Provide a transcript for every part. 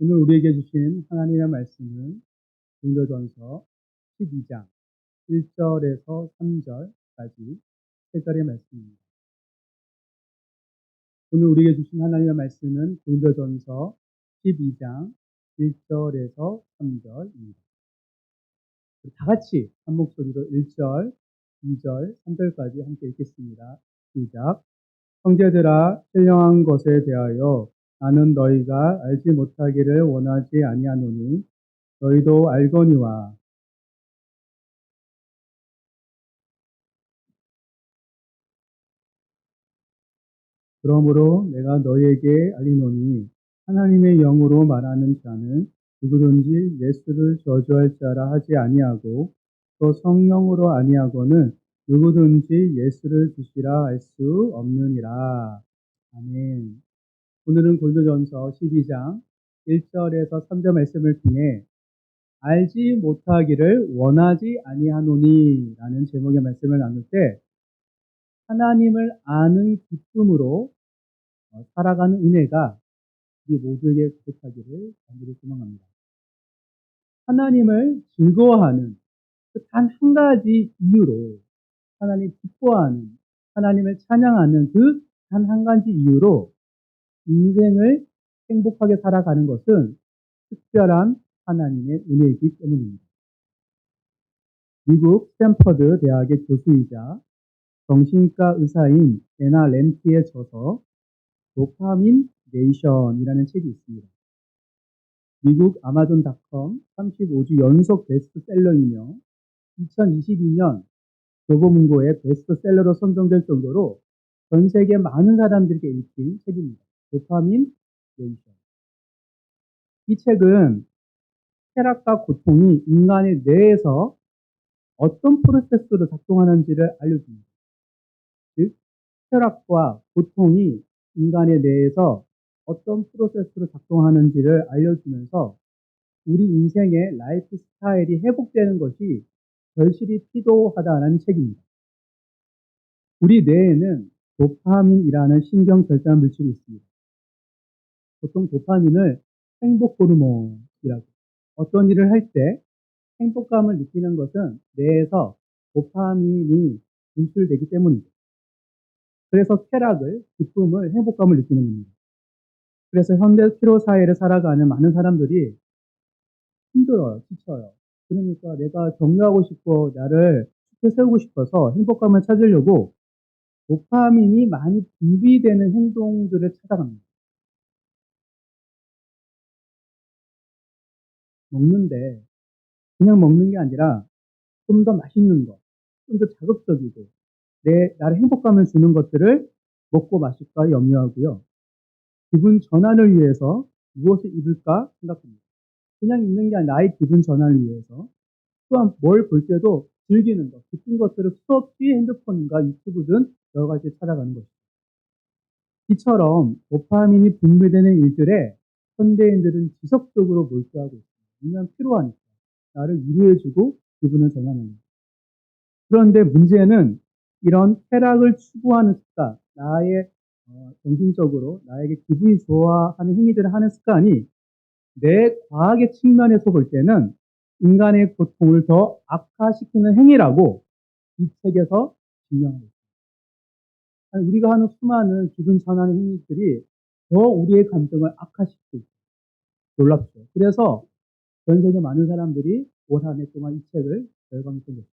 오늘 우리에게 주신 하나님의 말씀은 고린도전서 12장 1절에서 3절까지 세 절의 말씀입니다. 오늘 우리에게 주신 하나님의 말씀은 고린도전서 12장 1절에서 3절입니다. 다 같이 한 목소리로 1절, 2절, 3절까지 함께 읽겠습니다. 시작. 형제들아, 신령한 것에 대하여 나는 너희가 알지 못하기를 원하지 아니하노니 너희도 알거니와. 그러므로 내가 너희에게 알리노니 하나님의 영으로 말하는 자는 누구든지 예수를 저주할 자라 하지 아니하고 또 성령으로 아니하고는 누구든지 예수를 주시라 할 수 없느니라. 아멘. 오늘은 고린도전서 12장 1절에서 3절 말씀을 통해 알지 못하기를 원하지 아니하노니 라는 제목의 말씀을 나눌 때 하나님을 아는 기쁨으로 살아가는 은혜가 우리 모두에게 가득하기를 간절히 소망합니다. 하나님을 즐거워하는 그 단 한 가지 이유로, 하나님 기뻐하는, 하나님을 찬양하는 그 단 한 가지 이유로 인생을 행복하게 살아가는 것은 특별한 하나님의 은혜이기 때문입니다. 미국 스탠퍼드 대학의 교수이자 정신과 의사인 에나 램키의 저서 도파민 네이션이라는 책이 있습니다. 미국 아마존닷컴 35주 연속 베스트셀러이며 2022년 교보문고의 베스트셀러로 선정될 정도로 전 세계 많은 사람들에게 읽힌 책입니다. 도파민 네이션. 이 책은 쾌락과 고통이 인간의 뇌에서 어떤 프로세스로 작동하는지를 알려줍니다. 즉, 쾌락과 고통이 인간의 뇌에서 어떤 프로세스로 작동하는지를 알려주면서 우리 인생의 라이프 스타일이 회복되는 것이 절실히 필요하다는 책입니다. 우리 뇌에는 도파민이라는 신경 절단 물질이 있습니다. 보통 도파민을 행복 호르몬이라고, 어떤 일을 할 때 행복감을 느끼는 것은 뇌에서 도파민이 분출되기 때문입니다. 그래서 쾌락을, 기쁨을, 행복감을 느끼는 겁니다. 그래서 현대 피로 사회를 살아가는 많은 사람들이 힘들어요, 지쳐요. 그러니까 내가 격려하고 싶고 나를 쉽게 세우고 싶어서 행복감을 찾으려고 도파민이 많이 분비되는 행동들을 찾아갑니다. 먹는데 그냥 먹는 게 아니라 좀 더 맛있는 것, 좀 더 자극적이고 나를 행복감을 주는 것들을 먹고 마실까 염려하고요. 기분 전환을 위해서 무엇을 입을까 생각합니다. 그냥 입는 게 아니라 나의 기분 전환을 위해서, 또한 뭘 볼 때도 즐기는 것, 기쁜 것들을 수없이 핸드폰과 유튜브든 여러 가지 찾아가는 것입니다. 이처럼 도파민이 분비되는 일들에 현대인들은 지속적으로 몰두하고 있습니다. 왜냐하면 필요하니까. 나를 위로해주고 기분을 전환하는. 그런데 문제는 이런 쾌락을 추구하는 습관, 나의 정신적으로 나에게 기분이 좋아하는 행위들을 하는 습관이 내 과학의 측면에서 볼 때는 인간의 고통을 더 악화시키는 행위라고 이 책에서 증명하고 있습니다. 우리가 하는 수많은 기분 전환 행위들이 더 우리의 감정을 악화시키고 있습니다. 놀랍죠. 그래서 전 세계 많은 사람들이 올 한 해 동안 이 책을 열광했던 것입니다.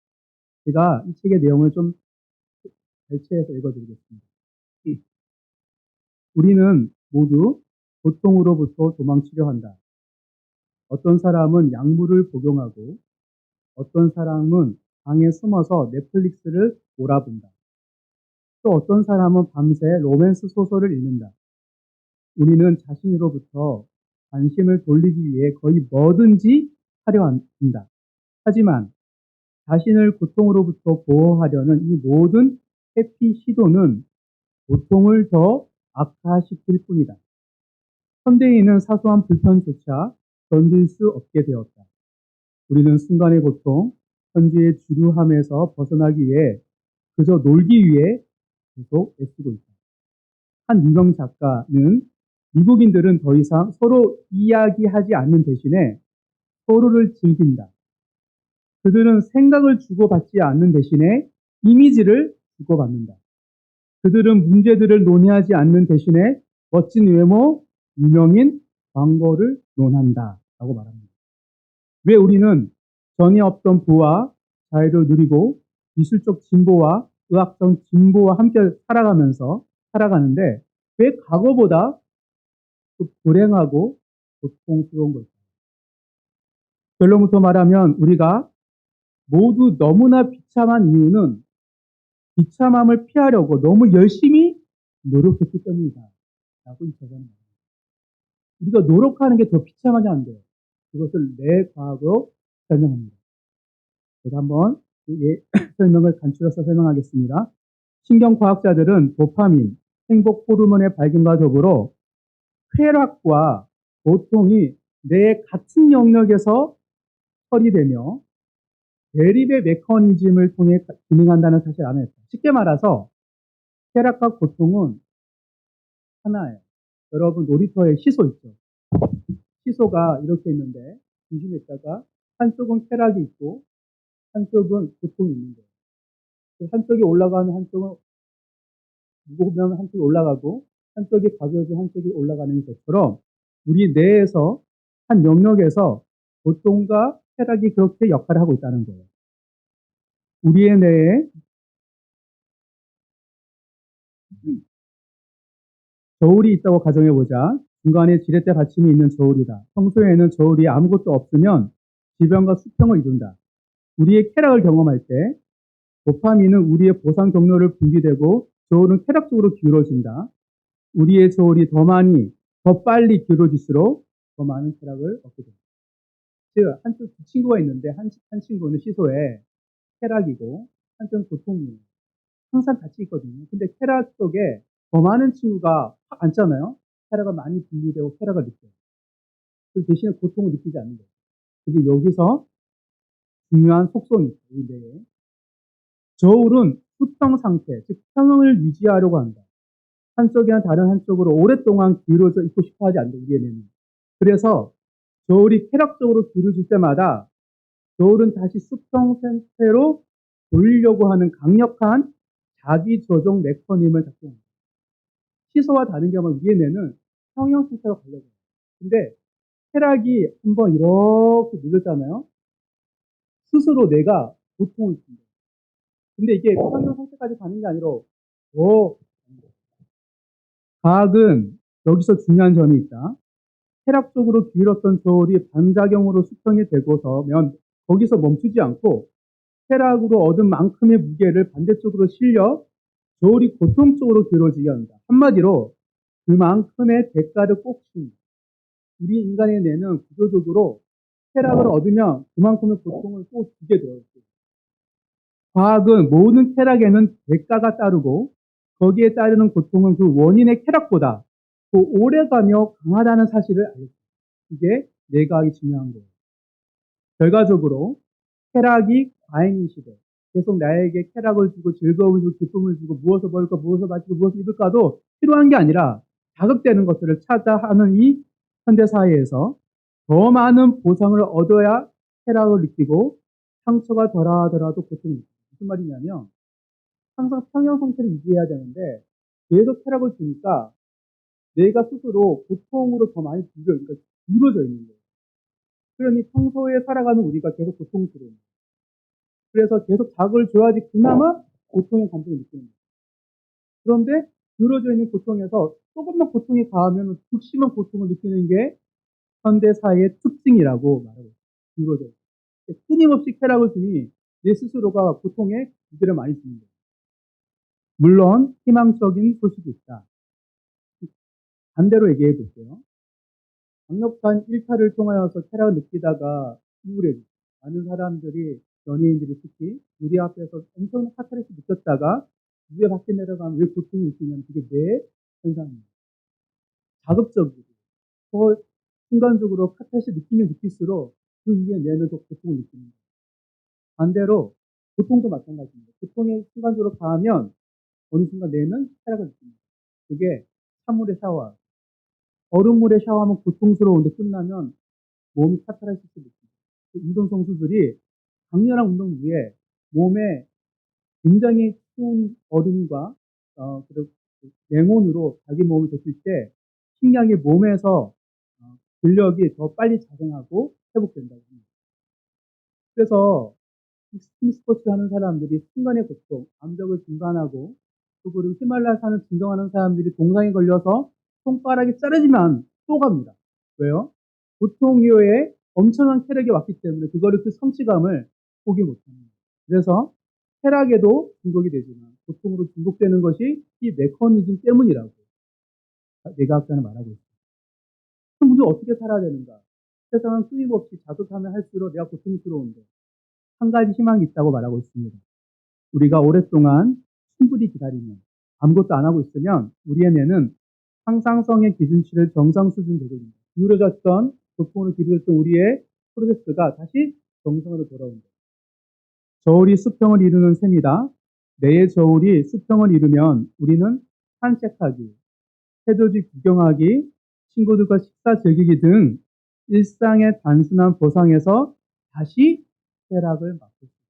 제가 이 책의 내용을 좀 발췌해서 읽어드리겠습니다. 우리는 모두 고통으로부터 도망치려 한다. 어떤 사람은 약물을 복용하고 어떤 사람은 방에 숨어서 넷플릭스를 몰아본다. 또 어떤 사람은 밤새 로맨스 소설을 읽는다. 우리는 자신으로부터 관심을 돌리기 위해 거의 뭐든지 하려 한다. 하지만 자신을 고통으로부터 보호하려는 이 모든 회피 시도는 고통을 더 악화시킬 뿐이다. 현대인은 사소한 불편조차 견딜 수 없게 되었다. 우리는 순간의 고통, 현재의 지루함에서 벗어나기 위해 그저 놀기 위해 계속 애쓰고 있다. 한 유명 작가는 미국인들은 더 이상 서로 이야기하지 않는 대신에 서로를 즐긴다. 그들은 생각을 주고받지 않는 대신에 이미지를 주고받는다. 그들은 문제들을 논의하지 않는 대신에 멋진 외모, 유명인, 광고를 논한다. 라고 말합니다. 왜 우리는 전에 없던 부와 자유를 누리고 기술적 진보와 의학적 진보와 함께 살아가는데 왜 과거보다 또 불행하고 고통스러운 걸까요? 결론부터 말하면 우리가 모두 너무나 비참한 이유는 비참함을 피하려고 너무 열심히 노력했기 때문이다. 라고 이 저자는 말합니다. 우리가 노력하는 게 더 비참하게 안 돼요. 그것을 내 과학으로 설명합니다. 제가 한번 그 설명을 간추려서 설명하겠습니다. 신경과학자들은 도파민, 행복 호르몬의 발견과 더불어 쾌락과 고통이 뇌의 같은 영역에서 처리되며 대립의 메커니즘을 통해 기능한다는 사실을 알아냈다. 쉽게 말해서 쾌락과 고통은 하나예요. 여러분 놀이터에 시소 있죠. 시소가 이렇게 있는데 중심에 있다가 한쪽은 쾌락이 있고 한쪽은 고통이 있는 거예요. 한쪽이 올라가면 한쪽은 무거우면 한쪽이 올라가고 한쪽이 가벼워지면 한쪽이 올라가는 것처럼 우리 뇌에서 한 영역에서 고통과 쾌락이 그렇게 역할을 하고 있다는 거예요. 우리의 뇌에 저울이 있다고 가정해보자. 중간에 지렛대 받침이 있는 저울이다. 평소에는 저울이 아무것도 없으면 질병과 수평을 이룬다. 우리의 쾌락을 경험할 때 도파민은 우리의 보상 경로를 분비되고 저울은 쾌락적으로 기울어진다. 우리의 저울이 더 많이, 더 빨리 기울어질수록 더 많은 쾌락을 얻게 됩니다. 즉, 한쪽 두 친구가 있는데 한 친구는 시소에 쾌락이고 한쪽은 고통이에요. 항상 같이 있거든요. 근데 쾌락 속에 더 많은 친구가 확 앉잖아요. 쾌락을 많이 분비되고 쾌락을 느껴요. 그 대신에 고통을 느끼지 않는 거예요. 근데 여기서 중요한 속성이 있어요. 이 뇌에. 저울은 수평 상태, 즉 평형을 유지하려고 한다. 한쪽이나 다른 한쪽으로 오랫동안 기울어져 있고 싶어 하지 않는다. 우리의 뇌는. 그래서 저울이 쾌락적으로 기울어질 때마다 저울은 다시 수평 상태로 돌리려고 하는 강력한 자기 조정 메커니즘을 작동합니다. 시소와 다른 경우는 우리의 뇌는 평형 상태로 가려고 해요. 근데 쾌락이 한번 이렇게 눌렸잖아요. 스스로 내가 고통을 준다. 근데 이게 평형 상태까지 가는 게 아니라 더 과학은 여기서 중요한 점이 있다. 쾌락적으로 기울었던 저울이 반작용으로 수평이 되고서면 거기서 멈추지 않고 쾌락으로 얻은 만큼의 무게를 반대쪽으로 실려 저울이 고통적으로 기울어지게 한다. 한마디로 그만큼의 대가를 꼭 치는다. 우리 인간의 뇌는 구조적으로 쾌락을 얻으면 그만큼의 고통을 또 주게 되어 있어요. 과학은 모든 쾌락에는 대가가 따르고 거기에 따르는 고통은 그 원인의 쾌락보다 더 오래가며 강하다는 사실을 알고 있습니다. 이게 뇌과학이 중요한 거예요. 결과적으로 쾌락이 과잉인 시대, 계속 나에게 쾌락을 주고 즐거움을 주고 기쁨을 주고 무엇을 먹을까 무엇을 마시고 무엇을 입을까도 필요한 게 아니라 자극되는 것들을 찾아 하는 이 현대사회에서 더 많은 보상을 얻어야 쾌락을 느끼고 상처가 덜하더라도 고통이 있어요. 무슨 말이냐면 항상 평형 상태를 유지해야 되는데 계속 쾌락을 주니까 내가 스스로 고통으로 더 많이 그러니까 기울어져 있는 거예요. 그러니 평소에 살아가는 우리가 계속 고통스러워요. 그래서 계속 자극을 줘야지 그나마 고통의 감정을 느끼는 거예요. 그런데 기울어져 있는 고통에서 조금만 고통이 가하면 극심한 고통을 느끼는 게 현대사회의 특징이라고 말하고 있어요. 기울어져 있어요. 끊임없이 쾌락을 주니 내 스스로가 고통에 무게를 많이 주는 거예요. 물론 희망적인 소식이 있다. 반대로 얘기해 볼게요. 강력한 일탈을 통하여서 쾌락을 느끼다가 우울해지고 많은 사람들이 연예인들이 특히 무대 앞에서 엄청난 카타르시스 느꼈다가 무대 밖에 내려가면 왜 고통이 있냐면 그게 뇌 현상입니다. 자극적이고 더 순간적으로 카타르시스 느끼면 느낄수록 그 이후에 뇌는 더 고통을 느낍니다. 반대로 고통도 마찬가지입니다. 고통이 순간적으로 가하면 어느 순간 뇌는 쾌락을 느낍니다. 그게 찬물에 샤워, 얼음물에 샤워하면 고통스러운데 끝나면 몸이 카타르시스 느끼고 운동 선수들이 강렬한 운동 후에 몸에 굉장히 추운 얼음과 그리고 냉온으로 자기 몸을 데칠 때 신기하게 몸에서 근력이 더 빨리 자생하고 회복된다고 합니다. 그래서 익스트림 스포츠 하는 사람들이 순간의 고통, 암벽을 중단하고 또 그리고 히말라야 산을 진정하는 사람들이 동상에 걸려서 손가락이 자르지만 또 갑니다. 왜요? 고통 이후에 엄청난 쾌락이 왔기 때문에 그거를 그 성취감을 포기 못합니다. 그래서 쾌락에도 중독이 되지만 고통으로 중독되는 것이 이 메커니즘 때문이라고 뇌과학자는 말하고 있습니다. 그럼 우리가 어떻게 살아야 되는가? 세상은 끊임없이 자극하면 할수록 내가 고통스러운데 한 가지 희망이 있다고 말하고 있습니다. 우리가 오랫동안 충분히 기다리면 아무것도 안 하고 있으면 우리의 뇌는 항상성의 기준치를 정상 수준 되돌립니다. 기울어졌던 고통으로 기울어졌던 우리의 프로세스가 다시 정상으로 돌아온다. 저울이 수평을 이루는 셈이다. 뇌의 저울이 수평을 이루면 우리는 산책하기, 해돋이 구경하기, 친구들과 식사 즐기기 등 일상의 단순한 보상에서 다시 쾌락을 맛볼 수 있습니다.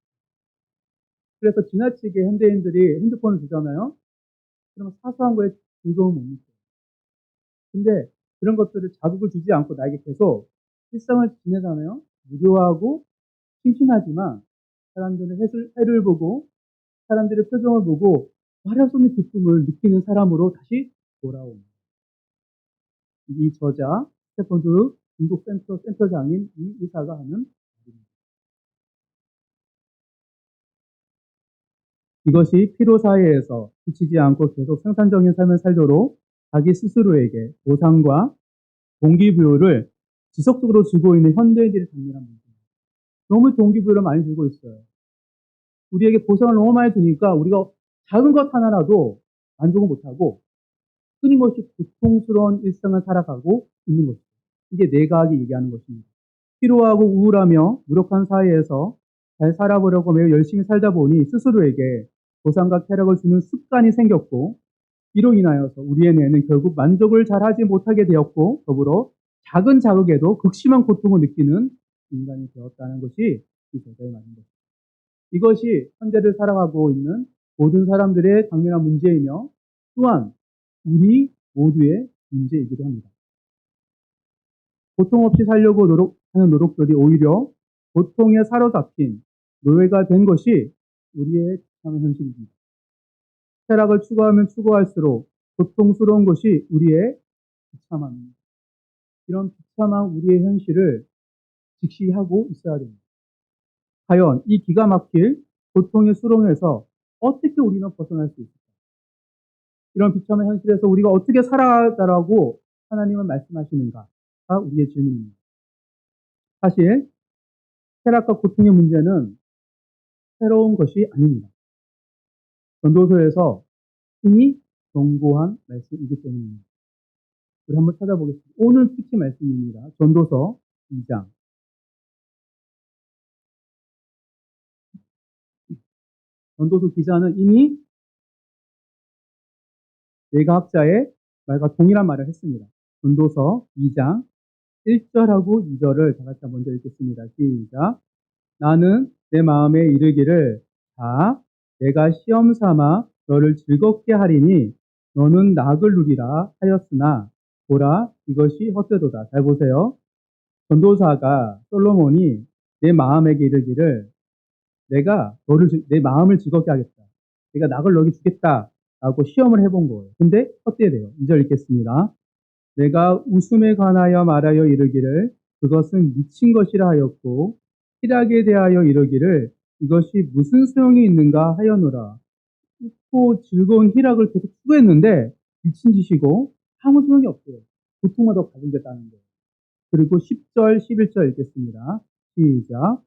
그래서 지나치게 현대인들이 핸드폰을 주잖아요. 그러면 사소한 거에 즐거움을 못 느껴요. 근데 그런 것들을 자극을 주지 않고 나에게 계속 일상을 지내잖아요. 무료하고 심심하지만 사람들은 해를 보고 사람들의 표정을 보고 말할 수 없는 기쁨을 느끼는 사람으로 다시 돌아옵니다. 이 저자 스테펀드 중독센터장인 이 의사가 하는 말입니다. 이것이 피로사회에서 지치지 않고 계속 생산적인 삶을 살도록 자기 스스로에게 보상과 동기부여를 지속적으로 주고 있는 현대인들의 당면한 문제입니다. 너무 동기부여를 많이 주고 있어요. 우리에게 보상을 너무 많이 주니까 우리가 작은 것 하나라도 만족을 못하고 끊임없이 고통스러운 일상을 살아가고 있는 것이죠. 이게 뇌과학이 얘기하는 것입니다. 피로하고 우울하며 무력한 사회에서 잘 살아보려고 매우 열심히 살다 보니 스스로에게 보상과 쾌락을 주는 습관이 생겼고 이로 인하여서 우리의 뇌는 결국 만족을 잘 하지 못하게 되었고 더불어 작은 자극에도 극심한 고통을 느끼는 인간이 되었다는 것이 이 저자의 말입니다. 이것이 현대를 살아가고 있는 모든 사람들의 당면한 문제이며 또한 우리 모두의 문제이기도 합니다. 고통 없이 살려고 하는 노력들이 오히려 고통에 사로잡힌 노예가 된 것이 우리의 지참의 현실입니다. 쾌락을 추구하면 추구할수록 고통스러운 것이 우리의 비참함입니다. 이런 비참한 우리의 현실을 직시하고 있어야 됩니다. 과연 이 기가 막힐 고통의 수렁에서 어떻게 우리는 벗어날 수 있을까? 이런 비참한 현실에서 우리가 어떻게 살아가라고 하나님은 말씀하시는가가 우리의 질문입니다. 사실 쾌락과 고통의 문제는 새로운 것이 아닙니다. 전도서에서 이미 경고한 말씀이기 때문입니다. 우리 한번 찾아보겠습니다. 오늘 특히 말씀입니다. 전도서 2장. 전도서 기자는 이미 뇌과학자의 말과 동일한 말을 했습니다. 전도서 2장 1절하고 2절을 다 같이 먼저 읽겠습니다. 시작. 나는 내 마음에 이르기를 자, 내가 시험 삼아 너를 즐겁게 하리니 너는 낙을 누리라 하였으나 보라 이것이 헛되도다. 잘 보세요. 전도사가 솔로몬이 내 마음에게 이르기를 내가 내 마음을 즐겁게 하겠다. 내가 낙을 너에게 주겠다. 라고 시험을 해본 거예요. 근데 헛되대요. 2절 읽겠습니다. 내가 웃음에 관하여 말하여 이르기를 그것은 미친 것이라 하였고 희락에 대하여 이르기를 이것이 무슨 소용이 있는가 하였노라. 웃고 즐거운 희락을 계속 추구했는데 미친 짓이고 아무 소용이 없어요. 고통만 더 가중됐다는 거예요. 그리고 10절, 11절 읽겠습니다. 시작.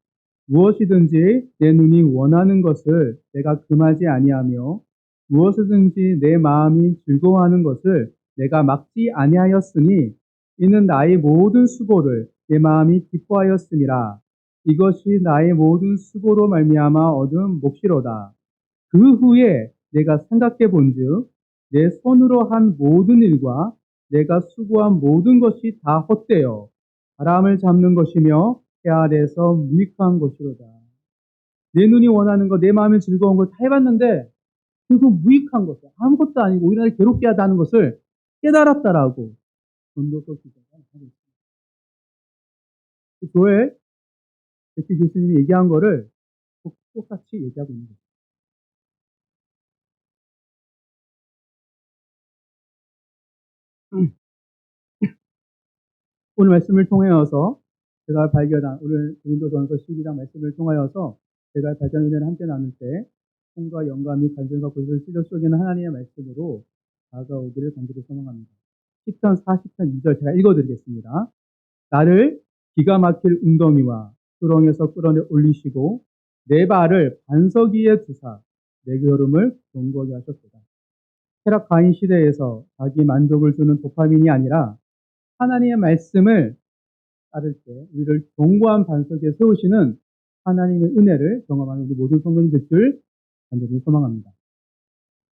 무엇이든지 내 눈이 원하는 것을 내가 금하지 아니하며 무엇이든지 내 마음이 즐거워하는 것을 내가 막지 아니하였으니 이는 나의 모든 수고를 내 마음이 기뻐하였음이라. 이것이 나의 모든 수고로 말미암아 얻은 몫이로다. 그 후에 내가 생각해 본즉 내 손으로 한 모든 일과 내가 수고한 모든 것이 다 헛되어 바람을 잡는 것이며 해 아래서 무익한 것이로다. 내 눈이 원하는 것, 내 마음이 즐거운 걸 다 해봤는데 결국 무익한 것을 아무것도 아니고 오히려 나를 괴롭게 하다는 것을 깨달았다라고 전도서 기자가 하고 있습니다. 그 교회 백기 교수님이 얘기한 거를 똑같이 얘기하고 있는 거예요. 오늘 말씀을 통하여서 제가 발견한 오늘 고린도전서 12장 말씀을 통하여서 제가 발견한 은혜를 함께 나눌 때 꿈과 영감이 간절과 고집을 찔러 쏘기는 하나님의 말씀으로 다가오기를 간절히 소망합니다. 10편 40편 2절 제가 읽어드리겠습니다. 나를 기가 막힐 웅덩이와 수렁에서 끌어내 올리시고 내 발을 반석 위에 두사 내 걸음을 견고하게 하셨도다. 쾌락 과잉 시대에서 자기 만족을 주는 도파민이 아니라 하나님의 말씀을 따를 때 우리를 견고한 반석에 세우시는 하나님의 은혜를 경험하는 우리 모든 성도님 될 줄 간절히 소망합니다.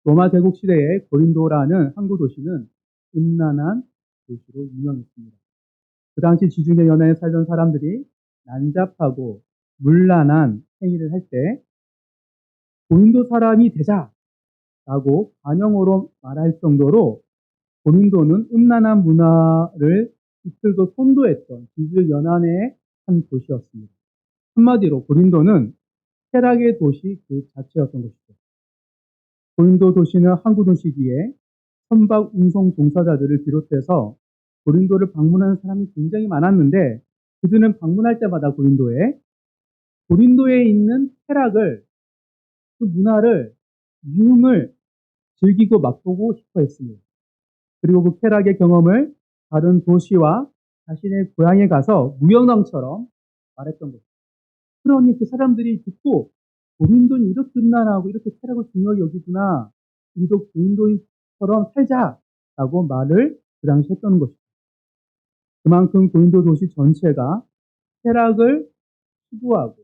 로마 제국 시대의 고린도라는 항구 도시는 음란한 도시로 유명했습니다. 그 당시 지중해 연안에 살던 사람들이 난잡하고 문란한 행위를 할 때 고린도 사람이 되자라고 관용어로 말할 정도로 고린도는 음란한 문화를 이끌고 선도했던 지중 연안의 한 도시였습니다. 한마디로 고린도는 쾌락의 도시 그 자체였던 것이죠. 고린도 도시는 항구 도시기에 선박 운송 종사자들을 비롯해서 고린도를 방문하는 사람이 굉장히 많았는데 그들은 방문할 때마다 고린도에 있는 쾌락을 그 문화를 유흥을 즐기고 맛보고 싶어 했습니다. 그리고 그 쾌락의 경험을 다른 도시와 자신의 고향에 가서 무역왕처럼 말했던 것입니다. 그러니 그 사람들이 듣고 고린도는 이렇게 음란하고 이렇게 쾌락을 중요하게 여기구나. 우리도 고린도인처럼 살자라고 말을 그 당시 했던 것입니다. 그만큼 고린도 도시 전체가 쾌락을 추구하고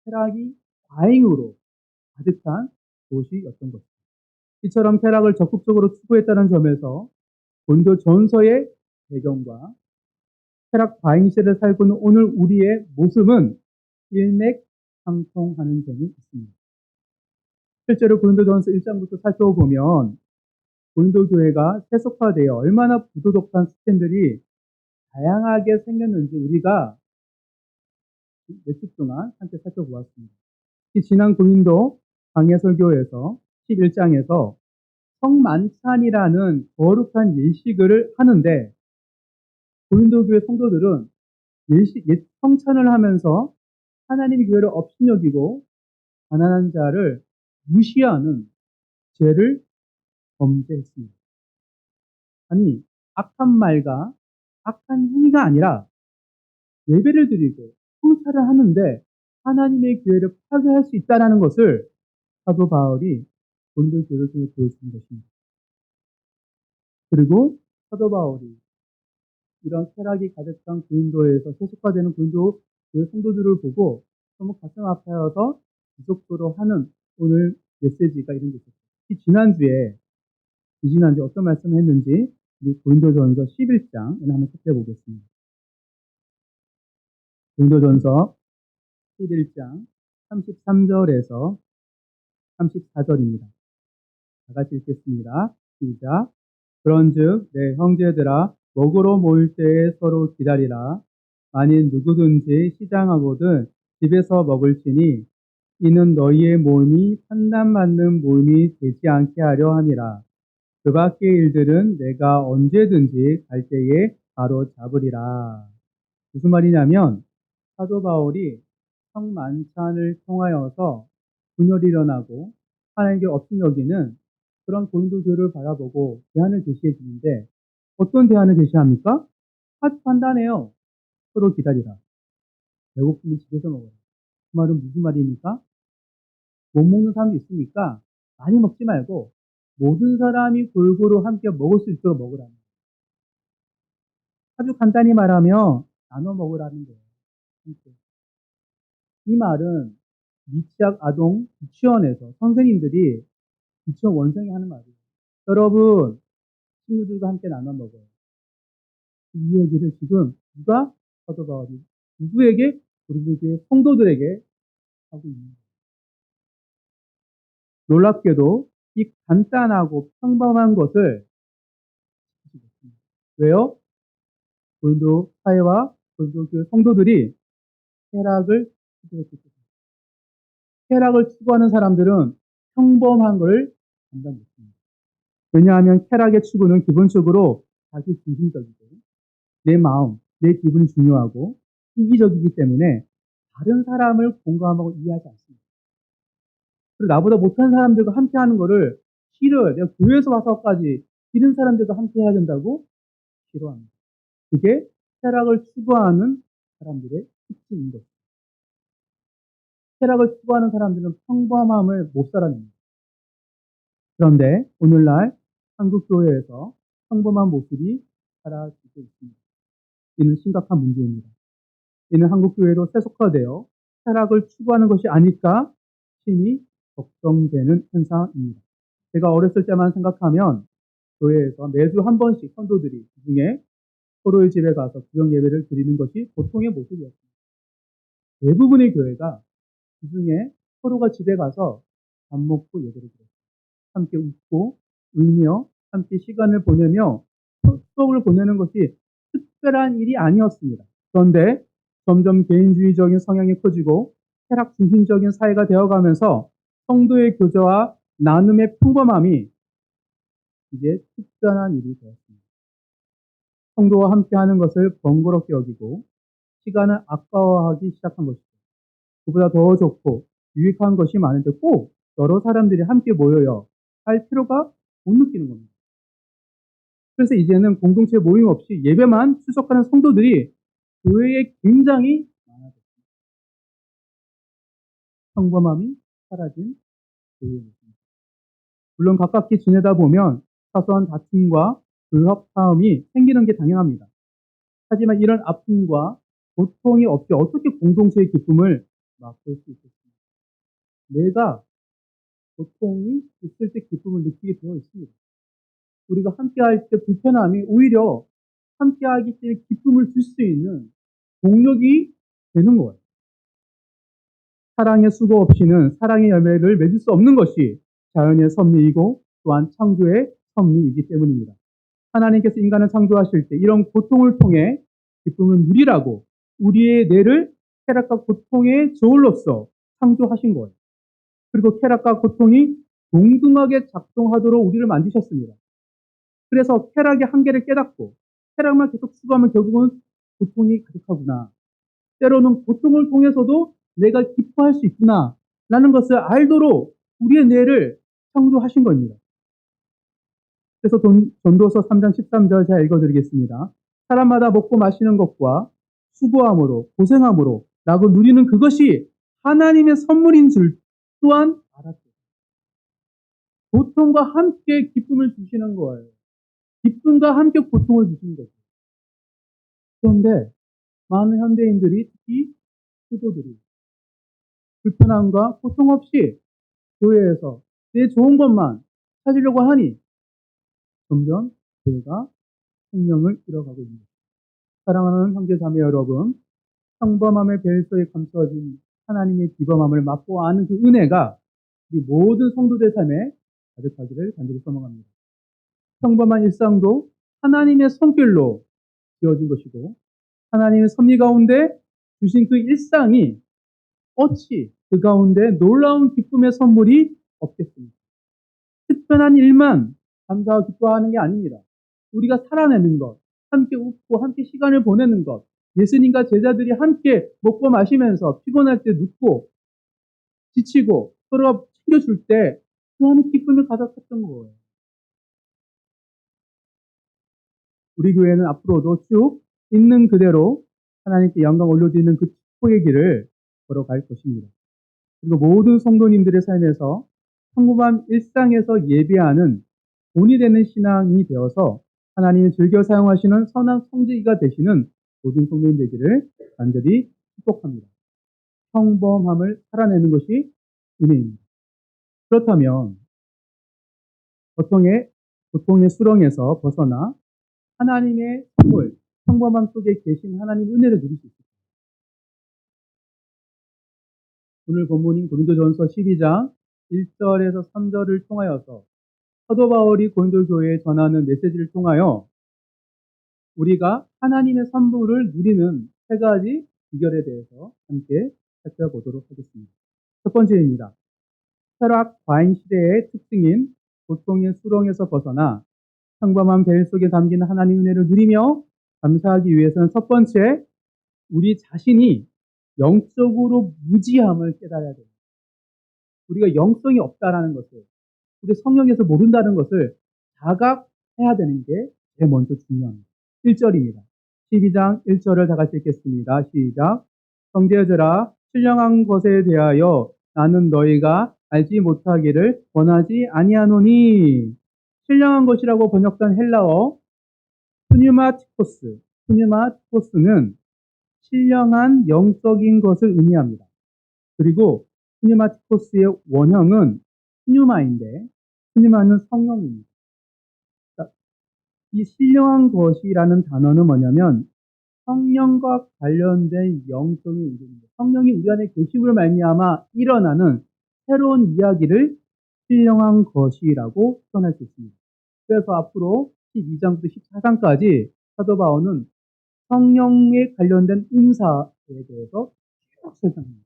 쾌락이 과잉으로 가득한 도시였던 것입니다. 이처럼 쾌락을 적극적으로 추구했다는 점에서 고린도 전서의 배경과 쾌락 과잉 시대를 살고 있는 오늘 우리의 모습은 일맥상통하는 점이 있습니다. 실제로 고린도전서 1장부터 살펴보면 고린도 교회가 세속화되어 얼마나 부도덕한 스캔들이 다양하게 생겼는지 우리가 몇 주 동안 함께 살펴보았습니다. 지난 고린도 강해설교에서 11장에서 성만찬이라는 거룩한 예식을 하는데 고린도 교회 성도들은 성찬을 하면서 하나님의 교회를 업신여기고 가난한 자를 무시하는 죄를 범죄했습니다. 아니, 악한 말과 악한 행위가 아니라 예배를 드리고 성찬을 하는데 하나님의 교회를 파괴할 수 있다는 것을 사도 바울이 고린도 교회를 통해 보여주는 것입니다. 그리고 사도 바울이 이런 쾌락이 가득한 고린도에서 세속화되는 고린도 교회 성도들을 보고 너무 가슴 아파여서 지속적으로 하는 오늘 메시지가 이런 게 있었어요. 지지난주에 어떤 말씀을 했는지 우리 고린도전서 11장을 한번 살펴보겠습니다. 고린도전서 11장 33절에서 34절입니다. 다 같이 읽겠습니다. 시작. 그런즉 내 형제들아 먹으러 모일 때에 서로 기다리라. 만일 누구든지 시장하거든 집에서 먹을지니 이는 너희의 모임이 판단받는 모임이 되지 않게 하려 함이라. 그 밖의 일들은 내가 언제든지 갈 때에 바로 잡으리라. 무슨 말이냐면 사도 바울이 성만찬을 통하여서 분열이 일어나고 하나님께 없인 여기는 그런 고린도 교회를 바라보고 대안을 제시해 주는데 어떤 대안을 제시합니까? 아주 간단해요. 서로 기다리라. 배고프면 집에서 먹어라. 그 말은 무슨 말입니까? 못 먹는 사람도 있으니까 많이 먹지 말고 모든 사람이 골고루 함께 먹을 수 있도록 먹으라는 거예요. 아주 간단히 말하면 나눠 먹으라는 거예요. 이 말은 미취학 아동 유치원에서 선생님들이 유치원 원생이 하는 말이에요. 여러분, 친구들과 함께 나눠 먹어요. 이 얘기를 지금 누가 사도 바울이 누구에게? 고린도교회 성도들에게 하고 있는 거예요. 놀랍게도 이 간단하고 평범한 것을 지키고 있습니다. 왜요? 고린도 사회와 고린도교회 성도들이 쾌락을 추구했기 때문에. 쾌락을 추구하는 사람들은 평범한 것을 감당 못합니다. 왜냐하면 쾌락의 추구는 기본적으로 자기 중심적이고 내 마음, 내 기분이 중요하고 이기적이기 때문에 다른 사람을 공감하고 이해하지 않습니다. 그리고 나보다 못한 사람들과 함께 하는 거를 싫어요. 내가 교회에서 와서까지 싫은 사람들과 함께 해야 된다고 싫어합니다. 그게 쾌락을 추구하는 사람들의 특징인 것입니다. 쾌락을 추구하는 사람들은 평범함을 못 살아냅니다. 그런데 오늘날 한국 교회에서 평범한 모습이 사라지고 있습니다. 이는 심각한 문제입니다. 이는 한국 교회로 세속화되어 쾌락을 추구하는 것이 아닐까 심히 걱정되는 현상입니다. 제가 어렸을 때만 생각하면 교회에서 매주 한 번씩 성도들이 그중에 서로의 집에 가서 구역 예배를 드리는 것이 보통의 모습이었습니다. 대부분의 교회가 그중에 서로가 집에 가서 밥 먹고 예배를 드렸습니다. 함께 웃고 울며 함께 시간을 보내며 수업을 보내는 것이 특별한 일이 아니었습니다. 그런데 점점 개인주의적인 성향이 커지고 쾌락 중심적인 사회가 되어가면서 성도의 교제와 나눔의 평범함이 이제 특별한 일이 되었습니다. 성도와 함께하는 것을 번거롭게 여기고 시간을 아까워하기 시작한 것이죠. 그보다 더 좋고 유익한 것이 많은데 꼭 여러 사람들이 함께 모여야 할 필요가 못 느끼는 겁니다. 그래서 이제는 공동체 모임 없이 예배만 출석하는 성도들이 교회에 굉장히 많아졌습니다. 평범함이 사라진 교회입니다. 물론 가깝게 지내다 보면 사소한 다툼과 불협화음이 생기는 게 당연합니다. 하지만 이런 아픔과 고통이 없이 어떻게 공동체의 기쁨을 맛볼 수 있겠습니까? 내가 고통이 있을 때 기쁨을 느끼게 되어 있습니다. 우리가 함께할 때 불편함이 오히려 함께하기 때문에 기쁨을 줄 수 있는 동력이 되는 거예요. 사랑의 수고 없이는 사랑의 열매를 맺을 수 없는 것이 자연의 섭리이고 또한 창조의 섭리이기 때문입니다. 하나님께서 인간을 창조하실 때 이런 고통을 통해 기쁨을 누리라고 우리의 뇌를 쾌락과 고통의 저울로서 창조하신 거예요. 그리고 쾌락과 고통이 동등하게 작동하도록 우리를 만드셨습니다. 그래서 쾌락의 한계를 깨닫고 쾌락만 계속 추구하면 결국은 고통이 가득하구나. 때로는 고통을 통해서도 내가 기뻐할 수 있구나 라는 것을 알도록 우리의 뇌를 창조하신 겁니다. 그래서 전도서 3장 13절 제가 읽어드리겠습니다. 사람마다 먹고 마시는 것과 수고함으로 고생함으로 라고 누리는 그것이 하나님의 선물인 줄 또한 알았죠. 고통과 함께 기쁨을 주시는 거예요. 기쁨과 함께 고통을 주시는 거죠. 그런데 많은 현대인들이 특히 수도들이 불편함과 고통 없이 교회에서 내 좋은 것만 찾으려고 하니 점점 교회가 생명을 잃어가고 있습니다. 사랑하는 형제자매 여러분, 평범함의 벨소에 감춰진 하나님의 비범함을 맛보 아는 그 은혜가 우리 모든 성도들 삶에 가득하기를 간절히 소망합니다. 평범한 일상도 하나님의 손길로 지어진 것이고 하나님의 섭리 가운데 주신 그 일상이 어찌 그 가운데 놀라운 기쁨의 선물이 없겠습니까? 특별한 일만 감사하고 기뻐하는 게 아닙니다. 우리가 살아내는 것, 함께 웃고 함께 시간을 보내는 것, 예수님과 제자들이 함께 먹고 마시면서 피곤할 때 눕고 지치고 서로가 챙겨줄 때 그 안에 기쁨이 가득했던 거예요. 우리 교회는 앞으로도 쭉 있는 그대로 하나님께 영광 올려드리는 그 축복의 길을 걸어갈 것입니다. 그리고 모든 성도님들의 삶에서 평범한 일상에서 예배하는 본이 되는 신앙이 되어서 하나님이 즐겨 사용하시는 선한 성지기가 되시는 모든 성도님 되기를 간절히 축복합니다. 평범함을 살아내는 것이 은혜입니다. 그렇다면 보통의 수렁에서 벗어나 하나님의 선물, 평범함 속에 계신 하나님 은혜를 누릴 수 있습니다. 오늘 본문인 고린도전서 12장 1절에서 3절을 통하여서 사도 바울이 고린도 교회에 전하는 메시지를 통하여 우리가 하나님의 선물을 누리는 세 가지 비결에 대해서 함께 살펴보도록 하겠습니다. 첫 번째입니다. 혈압 과잉 시대의 특징인 고통의 수렁에서 벗어나 평범한 벨 속에 담긴 하나님의 은혜를 누리며 감사하기 위해서는 첫 번째, 우리 자신이 영적으로 무지함을 깨달아야 됩니다. 우리가 영성이 없다라는 것을, 우리 성령에서 모른다는 것을 자각해야 되는 게 제일 먼저 중요합니다. 1절입니다. 12장 1절을 다 같이 읽겠습니다. 시작. 형제들아, 신령한 것에 대하여 나는 너희가 알지 못하기를 원하지 아니하노니. 신령한 것이라고 번역된 헬라어 푸뉴마티코스는 신령한 영적인 것을 의미합니다. 그리고 푸뉴마티코스의 원형은 푸뉴마인데, 푸뉴마는 성령입니다. 이 신령한 것이라는 단어는 뭐냐면 성령과 관련된 영성의 이름입니다. 성령이 우리 안에 계심으로 말미암아 일어나는 새로운 이야기를 신령한 것이라고 표현할 수 있습니다. 그래서 앞으로 12장부터 14장까지 사도 바울은 성령에 관련된 은사에 대해서 쭉 설명합니다.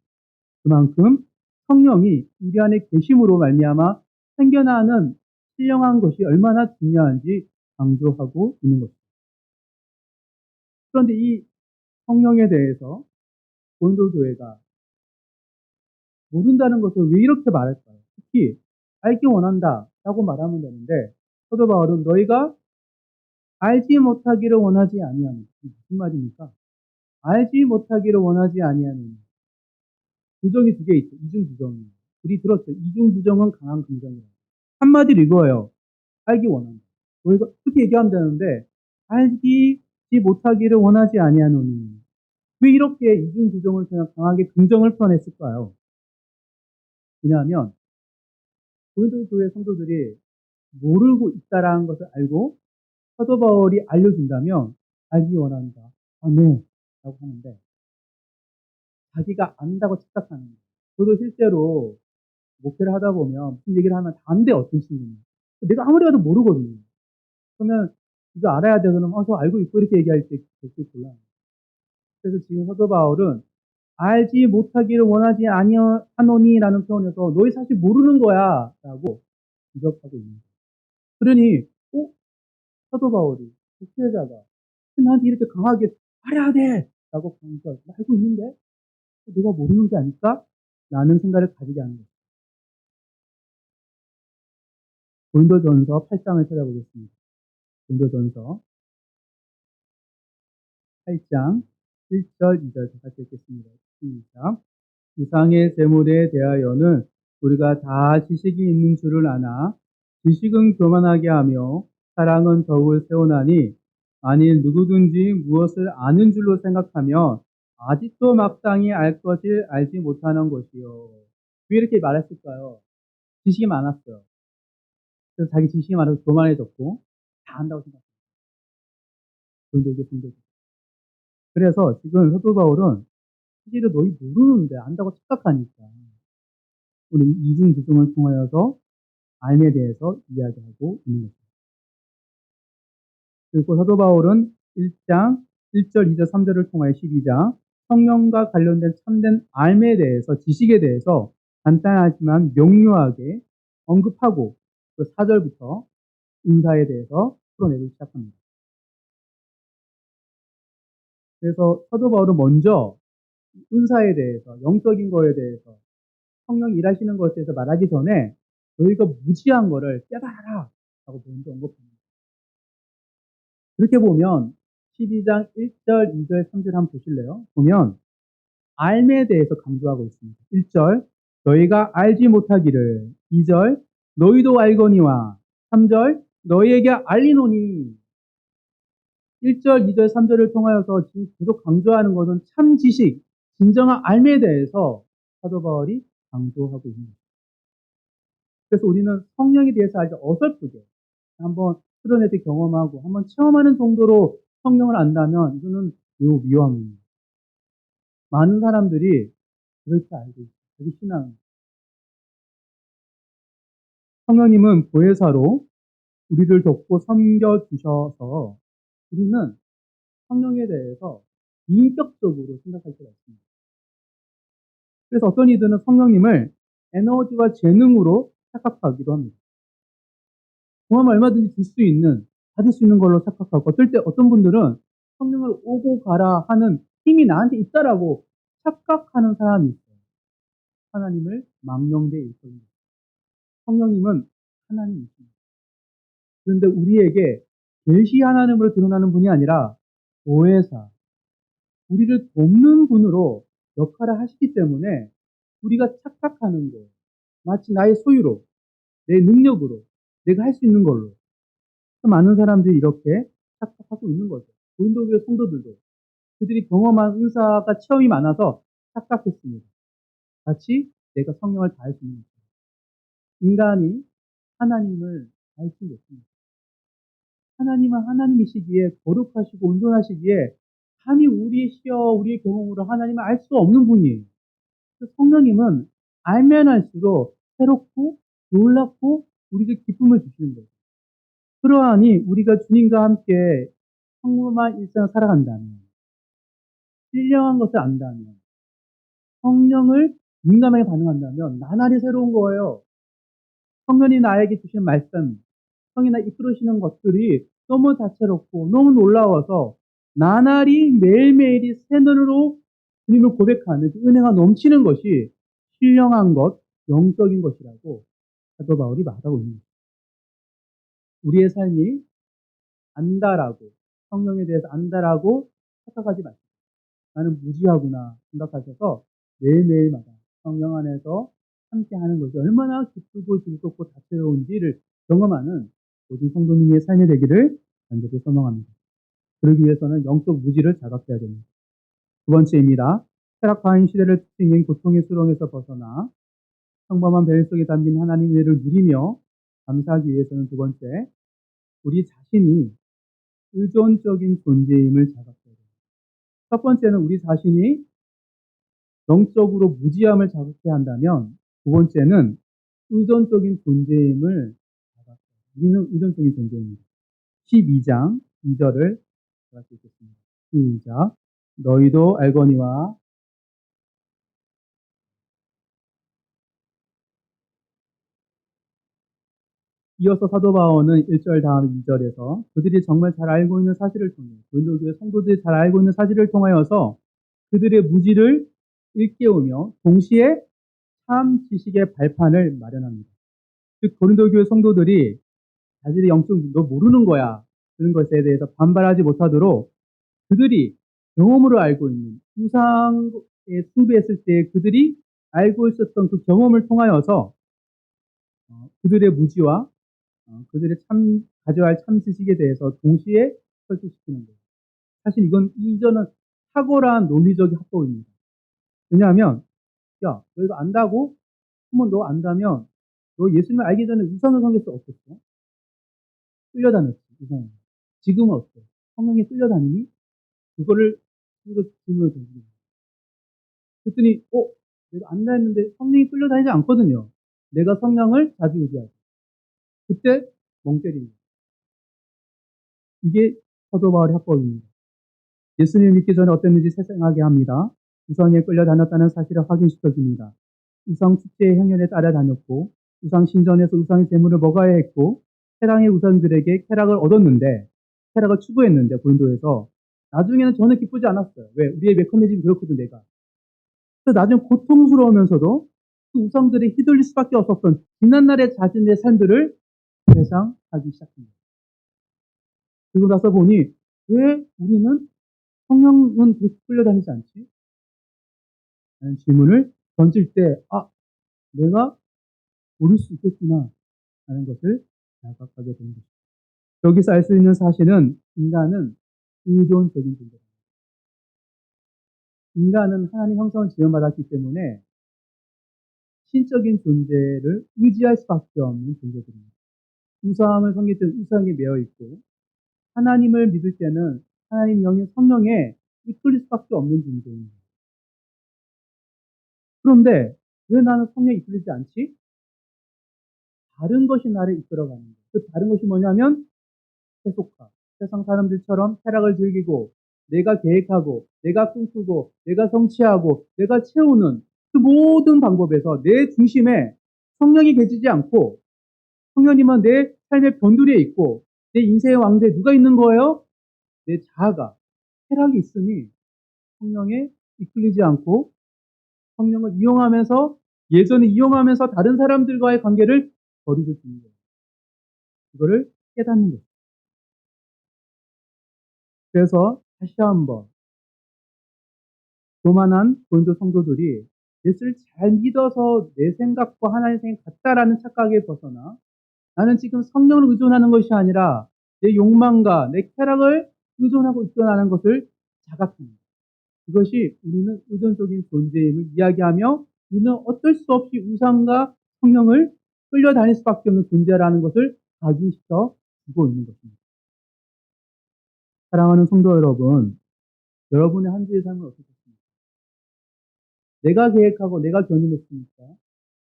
그만큼 성령이 우리 안에 계심으로 말미암아 생겨나는 신령한 것이 얼마나 중요한지 강조하고 있는 것입니다. 그런데 이 성령에 대해서 고린도 교회가 모른다는 것을 왜 이렇게 말할까요? 특히 알기 원한다라고 말하면 되는데 사도 바울은 너희가 알지 못하기를 원하지 아니하니. 무슨 말입니까? 알지 못하기를 원하지 아니하니. 부정이 두 개 있죠. 이중 부정이. 우리 들었죠. 이중 부정은 강한 긍정이에요. 한마디로 이거예요. 알기 원한다. 너희가 그렇게 얘기하면 되는데 알지 못하기를 원하지 아니하노니. 왜 이렇게 이중 부정을 그냥 강하게 긍정을 표현했을까요? 왜냐하면 고린도 교회 성도들이 모르고 있다라는 것을 알고 사도 바울이 알려준다면 알기 원한다. 아, 네. 라고 하는데 자기가 안다고 착각하는 거예요. 저도 실제로 목회를 하다 보면 무슨 얘기를 하면 다 안 돼요. 어떤 친구는. 내가 아무리 봐도 모르거든요. 그러면 이거 알아야 돼. 그러면 저 알고 있고 이렇게 얘기할 때 그렇게 곤란해요. 그래서 지금 사도 바울은 알지 못하기를 원하지 아니하노니라는 표현에서 너희 사실 모르는 거야 라고 지적하고 있는 거예요. 그러니 사도 바울이 목회자가 나한테 이렇게 강하게 알아야 돼 라고 강조하고 알고 있는데 내가 모르는 게 아닐까? 라는 생각을 가지게 하는 거예요. 고린도전서 8장을 찾아보겠습니다. 고린도전서 8장 1절 2절 같이 읽겠습니다. 시작. 이상의 재물에 대하여는 우리가 다 지식이 있는 줄을 아나 지식은 교만하게 하며 사랑은 덕을 세우나니 만일 누구든지 무엇을 아는 줄로 생각하면 아직도 마땅히 알 것을 알지 못하는 것이요. 왜 이렇게 말했을까요? 지식이 많았어요. 그래서 자기 지식이 많아서 교만해졌고 다 안다고 생각해요. 성도들. 그래서 지금 사도 바울은 사실은 너희 모르는데 안다고 착각하니까 우리 이중 구성을 통하여서 삶에 대해서 이야기하고 있는 것입니다. 그리고 사도 바울은 1장 1절, 2절, 3절을 통하여 12장 성령과 관련된 참된 삶에 대해서 지식에 대해서 간단하지만 명료하게 언급하고 그 4절부터 은사에 대해서 풀어내기 시작합니다. 그래서 사도 바울은 먼저 은사에 대해서 영적인 거에 대해서 성령이 일하시는 것에 대해서 말하기 전에 너희가 무지한 거를 깨달아라 라고 먼저 언급합니다. 그렇게 보면 12장 1절, 2절, 3절 한번 보실래요? 보면 알에 대해서 강조하고 있습니다. 1절 너희가 알지 못하기를 2절 너희도 알거니와 3절 너희에게 알리노니 1절, 2절, 3절을 통하여서 지금 계속 강조하는 것은 참 지식, 진정한 알에 대해서 사도 바울이 강조하고 있는 것입니다. 그래서 우리는 성령에 대해서 아주 어설프게 한번 스터넷에 경험하고 한번 체험하는 정도로 성령을 안다면 이거는 매우 위험한 겁니다. 많은 사람들이 그렇게 알고 있어요. 자기 신앙. 성령님은 보혜사로 우리를 돕고 섬겨주셔서 우리는 성령에 대해서 인격적으로 생각할 수가 있습니다. 그래서 어떤 이들은 성령님을 에너지와 재능으로 착각하기도 합니다. 공함을 얼마든지 줄 수 있는, 받을 수 있는 걸로 착각하고, 어떨 때 어떤 분들은 성령을 오고 가라 하는 힘이 나한테 있다라고 착각하는 사람이 있어요. 하나님을 망령되이 일컫는 성령님은 하나님이십니다. 그런데 우리에게 계시 하나님으로 드러나는 분이 아니라 보혜사, 우리를 돕는 분으로 역할을 하시기 때문에 우리가 착각하는 거예요. 마치 나의 소유로, 내 능력으로, 내가 할 수 있는 걸로. 많은 사람들이 이렇게 착각하고 있는 거죠. 고린도교회 성도들도 그들이 경험한 은사가 체험이 많아서 착각했습니다. 마치 내가 성령을 다할 수 있는 것처럼. 인간이 하나님을 알 수 없습니다. 하나님은 하나님이시기에 거룩하시고 온전하시기에 감히 우리의 시여 우리의 경험으로 하나님을 알 수 없는 분이에요. 성령님은 알면 알수록 새롭고 놀랍고 우리에게 기쁨을 주시는 거예요. 그러하니 우리가 주님과 함께 평범한 일상을 살아간다면, 신령한 것을 안다면, 성령을 민감하게 반응한다면 나날이 새로운 거예요. 성령이 나에게 주신 말씀, 성령이 나 이끌으시는 것들이 너무 다채롭고 너무 놀라워서 나날이 매일매일이 새 눈으로 주님을 고백하는 그 은혜가 넘치는 것이 신령한 것, 영적인 것이라고 사도 바울이 말하고 있는 거예요. 우리의 삶이 안다라고, 성령에 대해서 안다라고 착각하지 마시고 나는 무지하구나 생각하셔서 매일매일마다 성령 안에서 함께하는 것이 얼마나 기쁘고 즐겁고 다채로운지를 경험하는 모든 성도님의 삶이 되기를 간절히 소망합니다. 그러기 위해서는 영적 무지를 자각해야 됩니다. 두 번째입니다. 쾌락과인 시대를 특징인 고통의 수렁에서 벗어나 평범한 배일 속에 담긴 하나님의 은혜를 누리며 감사하기 위해서는 두 번째, 우리 자신이 의존적인 존재임을 자각해야 됩니다. 첫 번째는 우리 자신이 영적으로 무지함을 자각해야 한다면, 두 번째는 의존적인 존재임을 자각해야 합니다. 우리는 의존적인 존재입니다. 12장 2절을 같이 읽겠습니다. 시작. 너희도 알거니와 이어서 사도 바울은 1절 다음 2절에서 그들이 정말 잘 알고 있는 사실을 통해 고린도교회 성도들이 잘 알고 있는 사실을 통하여서 그들의 무지를 일깨우며 동시에 참 지식의 발판을 마련합니다. 즉 고린도교회 성도들이 자신의 영적 너 모르는 거야 그런 것에 대해서 반발하지 못하도록 그들이 경험으로 알고 있는 우상에 숭배했을 때 그들이 알고 있었던 그 경험을 통하여서 그들의 무지와 그들의 가져야 할 참 지식에 대해서 동시에 설득시키는 거예요. 사실 이전은 탁월한 논리적인 합법입니다. 왜냐하면, 야, 너 이거 안다고? 그러면 너 안다면, 너 예수님을 알기 전에 우상을 섬겼을 때 어땠어? 끌려다녔지, 우상에. 지금은 어때? 성령에 끌려다니니? 그거 질문을 던지는 거예요. 그랬더니, 내가 안다 했는데 성령이 끌려다니지 않거든요. 내가 성령을 자주의지하죠. 그때 멍 때리는 거예요. 이게 사도 바울의 합법입니다. 예수님을 믿기 전에 어땠는지 생각하게 합니다. 우상에 끌려다녔다는 사실을 확인시켜줍니다. 우상 축제의 행렬에 따라다녔고 우상 신전에서 우상의 제물을 먹어야 했고 쾌락의 우상들에게 쾌락을 얻었는데 쾌락을 추구했는데 고린도에서 나중에는 전혀 기쁘지 않았어요. 왜? 우리의 메커니즘이 그렇거든 내가. 그래서 나중에 고통스러우면서도 그 우상들에 휘둘릴 수밖에 없었던 지난날의 자신의 삶들을 회상하기 시작합니다. 그리고 나서 보니 왜 우리는 성령은 그렇게 끌려다니지 않지? 라는 질문을 던질 때, 내가 모를 수 있겠구나. 라는 것을 자각하게 되는 것입니다. 여기서 알 수 있는 사실은 인간은 의존적인 존재입니다. 인간은 하나님 형성을 지원받았기 때문에 신적인 존재를 의지할 수밖에 없는 존재들입니다. 우상을 섬길 때는 우상에 매여 있고 하나님을 믿을 때는 하나님 영이 성령에 이끌릴 수밖에 없는 존재입니다. 그런데 왜 나는 성령에 이끌리지 않지? 다른 것이 나를 이끌어가는 거예요. 그 다른 것이 뭐냐면 세속화. 세상 사람들처럼 쾌락을 즐기고 내가 계획하고 내가 꿈꾸고 내가 성취하고 내가 채우는 그 모든 방법에서 내 중심에 성령이 계시지 않고 성령님은 내 삶의 변두리에 있고 내 인생의 왕대에 누가 있는 거예요? 내 자아가 쾌락이 있으니 성령에 이끌리지 않고 성령을 이용하면서 예전에 이용하면서 다른 사람들과의 관계를 거리를 두는 거예요. 이거를 깨닫는 거예요. 그래서 다시 한번 교만한 고린도 성도들이 예수를 잘 믿어서 내 생각과 하나님의 생각이 같다라는 착각에 벗어나 나는 지금 성령을 의존하는 것이 아니라 내 욕망과 내 쾌락을 의존하고 있다는 것을 자각합니다. 이것이 우리는 의존적인 존재임을 이야기하며 우리는 어쩔 수 없이 우상과 성령을 끌려다닐 수밖에 없는 존재라는 것을 각인시켜 주고 있는 것입니다. 사랑하는 성도 여러분, 여러분의 한 주의 삶은 어떻습니까? 내가 계획하고 내가 견인했습니까?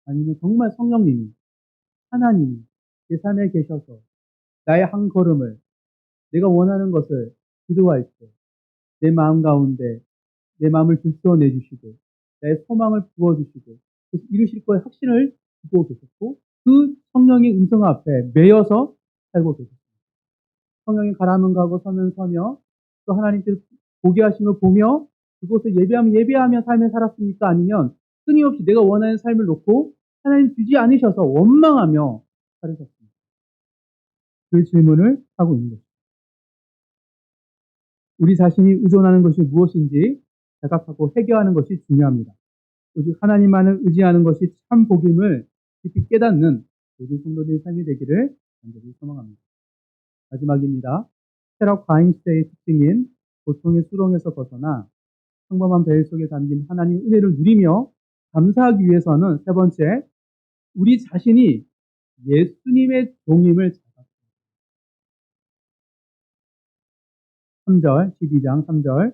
아니면 정말 성령님이, 하나님이 내 삶에 계셔서 나의 한 걸음을 내가 원하는 것을 기도할 때 내 마음 가운데 내 마음을 들춰내 주시고 나의 소망을 부어주시고 이루실 거에 확신을 주고 계셨고 그 성령의 음성 앞에 매여서 살고 계셨습니다. 성령이 가라면 가고 서면 서며 또 하나님께서 보게 하심을 보며 그곳을 예배하면 예배하며 삶을 살았습니까? 아니면 끊임없이 내가 원하는 삶을 놓고 하나님 주지 않으셔서 원망하며 살으셨습니까? 그 질문을 하고 있는 것입니다. 우리 자신이 의존하는 것이 무엇인지 자각하고 회개하는 것이 중요합니다. 오직 하나님만을 의지하는 것이 참 복임을 깊이 깨닫는 모든 성도들의 삶이 되기를 간절히 소망합니다. 마지막입니다. 쾌락 과잉 시대의 특징인 고통의 수렁에서 벗어나 평범한 배일 속에 담긴 하나님의 은혜를 누리며 감사하기 위해서는 세 번째, 우리 자신이 예수님의 종임을 자각합니다. 3절, 12장 3절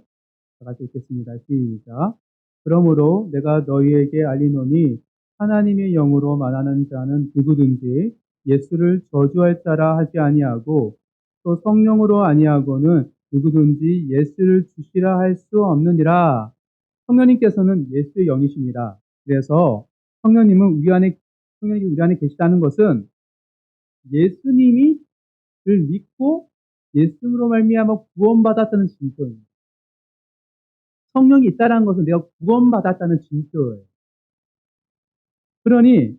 다 같이 읽겠습니다. 시작. 그러므로 내가 너희에게 알리노니 하나님의 영으로 말하는 자는 누구든지 예수를 저주할 자라 하지 아니하고 또 성령으로 아니하고는 누구든지 예수를 주시라 할 수 없느니라. 성령님께서는 예수의 영이십니다. 그래서 성령님이 우리 안에 계시다는 것은 예수님이 를 믿고 예수로 말미암아 구원받았다는 증거입니다. 성령이 있다는 것은 내가 구원받았다는 징표예요. 그러니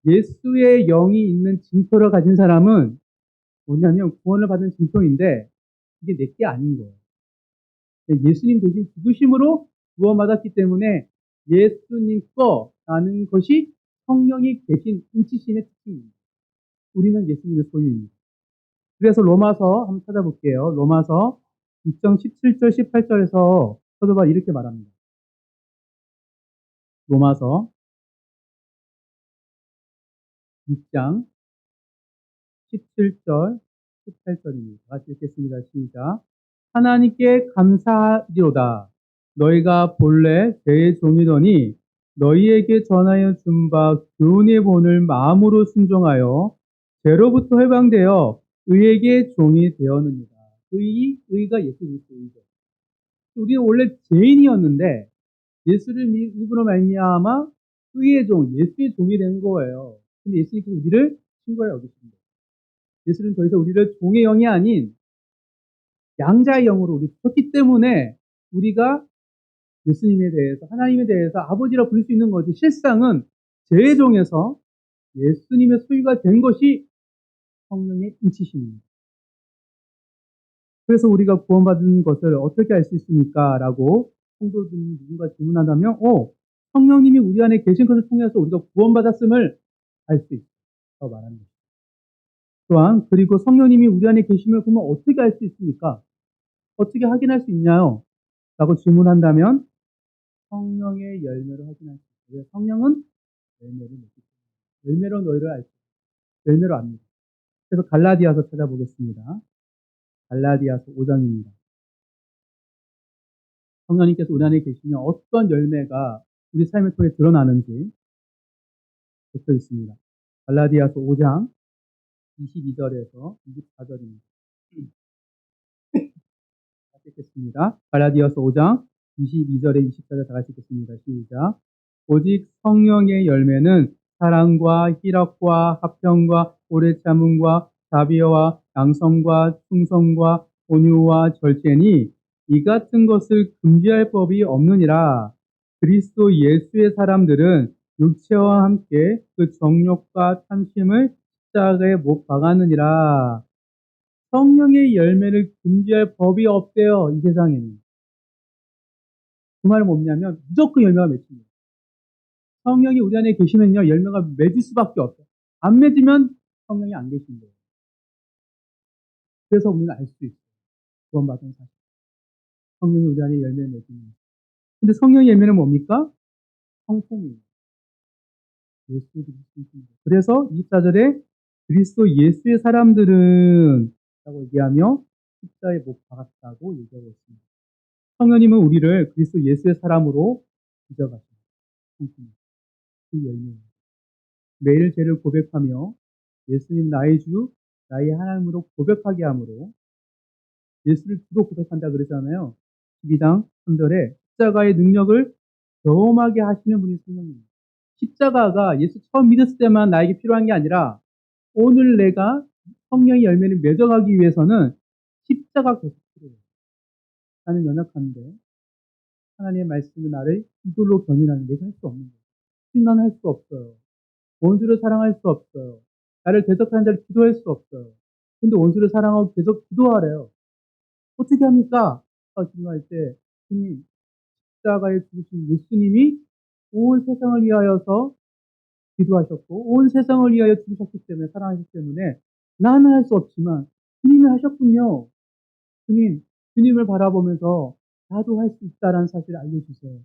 예수의 영이 있는 징표를 가진 사람은 뭐냐면 구원을 받은 징표인데 이게 내게 아닌 거예요. 예수님 대신 죽으심으로 구원받았기 때문에 예수님 거라는 것이 성령이 계신 인치심의 특징입니다. 우리는 예수님의 소유입니다. 그래서 로마서 한번 찾아볼게요. 로마서 6장 17절 18절에서 사도 바울이 이렇게 말합니다. 로마서 6장 17절, 18절입니다. 같이 읽겠습니다. 시작. 하나님께 감사하리로다. 너희가 본래 죄의 종이더니 너희에게 전하여 준 바 교훈의 본을 마음으로 순종하여 죄로부터 해방되어 의에게 종이 되었느니라. 의가 예수 그리스도이죠. 우리는 원래 죄인이었는데 예수를 믿음으로 말미암아 의의 종, 예수의 종이 된 거예요. 근데 예수님께서 우리를 친구로 여기십니다. 예수는 더 이상 우리를 종의 영이 아닌 양자의 영으로 우리 줬기 때문에 우리가 예수님에 대해서 하나님에 대해서 아버지라 부를 수 있는 거지 실상은 죄의 종에서 예수님의 소유가 된 것이 성령의 인치심입니다. 그래서 우리가 구원받은 것을 어떻게 알 수 있습니까? 라고 성도들이 누군가 질문한다면 성령님이 우리 안에 계신 것을 통해서 우리가 구원받았음을 알 수 있다고 말하는 것입니다. 또한 그리고 성령님이 우리 안에 계심을 보면 어떻게 알 수 있습니까? 어떻게 확인할 수 있냐요? 라고 질문한다면 성령의 열매로 확인할 수 있어요. 성령은 열매를 맺기 때문에 열매로 너희를 알 수 있어요. 열매로 압니다. 그래서 갈라디아서 찾아보겠습니다. 갈라디아서 5장입니다. 성령님께서 우리 안에 계시면 어떤 열매가 우리 삶을 통해 드러나는지 적혀 있습니다. 갈라디아서 5장 22절에서 24절입니다. 같이 읽겠습니다. 갈라디아서 5장 22절에 24절 다 같이 읽겠습니다. 시작. 오직 성령의 열매는 사랑과 희락과 화평과 오래 참음과 자비와 양성과 충성과 온유와 절제니 이 같은 것을 금지할 법이 없느니라. 그리스도 예수의 사람들은 육체와 함께 그 정욕과 탐심을 십자가에 못 박았느니라. 성령의 열매를 금지할 법이 없대요, 이 세상에는. 그 말은 뭐냐면 무조건 열매가 맺힙니다. 성령이 우리 안에 계시면요, 열매가 맺을 수밖에 없어요. 안 맺으면 성령이 안 계신 거예요. 그래서 우리는 알 수 있어요. 구원받은 사실. 성령이 우리 안에 열매를 맺으면. 근데 성령의 열매는 뭡니까? 성품이에요. 예수 그리스도의 성품이에요. 그래서 24절에 그리스도 예수의 사람들은 라고 얘기하며 십자에 못 박았다고 얘기하고 있습니다. 성령님은 우리를 그리스도 예수의 사람으로 빚어가십니다. 성품. 그 열매입니다. 매일 죄를 고백하며 예수님 나의 주, 나의 하나님으로 고백하게 하므로 예수를 주로 고백한다 그러잖아요. 12장 3절에 십자가의 능력을 경험하게 하시는 분이 성령입니다. 십자가가 예수 처음 믿었을 때만 나에게 필요한 게 아니라 오늘 내가 성령의 열매를 맺어가기 위해서는 십자가 계속 필요해요. 나는 연약한데 하나님의 말씀이 나를 이돌로 견인하는 내가 할 수 없는 거예요. 나는 할 수 없어요. 원수를 사랑할 수 없어요. 나를 대적하는 자를 기도할 수 없어요. 근데 원수를 사랑하고 계속 기도하래요. 어떻게 합니까? 기도할 때 주님, 십자가에 죽으신 예수님이 온 세상을 위하여서 기도하셨고 온 세상을 위하여 죽으셨기 때문에 사랑하셨기 때문에 나는 할 수 없지만 주님이 하셨군요. 주님을 바라보면서 나도 할 수 있다라는 사실을 알려주세요.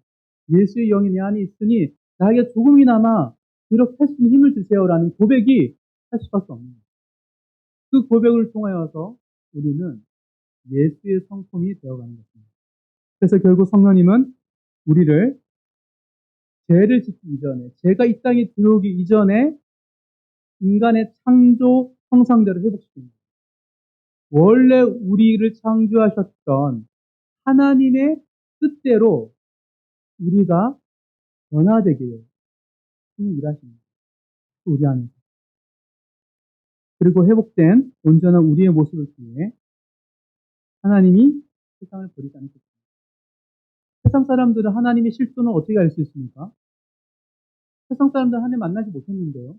예수의 영이 내 안에 있으니 나에게 조금이나마 그렇게 할 수 있는 힘을 주세요라는 고백이 할 수밖에 없는 거예요. 그 고백을 통하여서 우리는 예수의 성품이 되어가는 것입니다. 그래서 결국 성령님은 우리를 죄를 짓기 이전에, 죄가 이 땅에 들어오기 이전에 인간의 창조 형상대로 회복시킵니다. 원래 우리를 창조하셨던 하나님의 뜻대로 우리가 변화되기를 일하십니다. 우리 안에서. 그리고 회복된 온전한 우리의 모습을 통해 하나님이 세상을 버리지 않으셨습니다. 세상 사람들은 하나님의 실존을 어떻게 알 수 있습니까? 세상 사람들은 하나님 만나지 못했는데요.